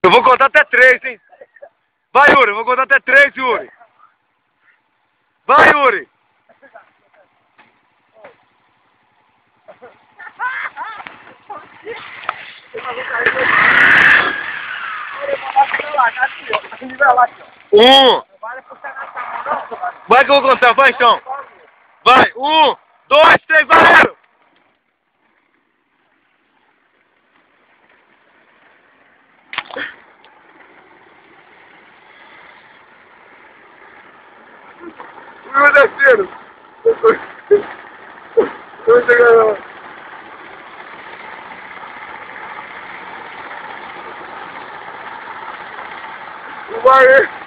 Eu vou contar até 3, hein? Vai, Yuri, eu vou contar até 3, Yuri. Vai, Yuri. Vai que eu vou contar, vai então. Vai, 1, 2, 3, valeu! Meu descendo! Tô chegando lá. O Mario!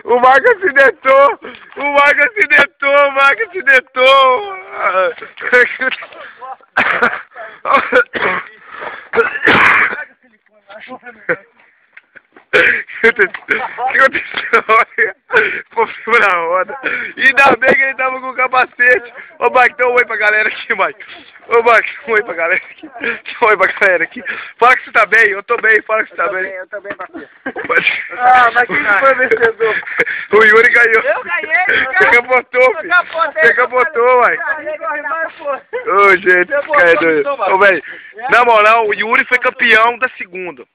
O Marco acidentou! O Marco acidentou! O Marco acidentou! O que aconteceu? Problema na roda. Ainda bem que ele tava com o capacete. Ô, Mike, dá um oi pra galera aqui, Mike. Ô, Mike, um oi pra galera aqui. Dá um oi pra galera aqui. Fala que você tá bem, eu tô bem, fala que você tá bem. Eu tô bem, parceiro. Ah, mas quem foi o vencedor? O Yuri ganhou. Eu ganhei, Você capotou, filho. Você capotou, Mike. Ô, gente, cara doido. Ô, velho, na moral, o Yuri foi campeão da segunda.